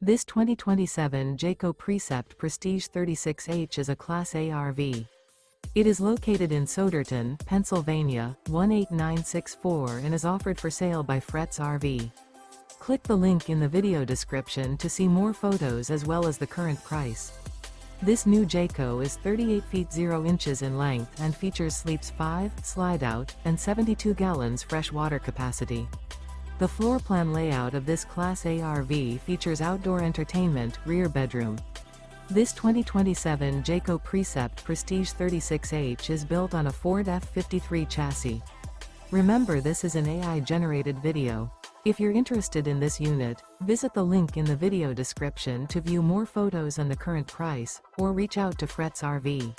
This 2027 Jayco Precept Prestige 36H is a Class A RV. It is located in Souderton, Pennsylvania, 18964 and is offered for sale by Fretz RV. Click the link in the video description to see more photos as well as the current price. This new Jayco is 38 feet 0 inches in length and features sleeps 5, slide-out, and 72 gallons fresh water capacity. The floor plan layout of this Class A RV features outdoor entertainment, rear bedroom. This 2027 Jayco Precept Prestige 36H is built on a Ford F-53 chassis. Remember, this is an AI-generated video. If you're interested in this unit, visit the link in the video description to view more photos and the current price, or reach out to Fretz RV.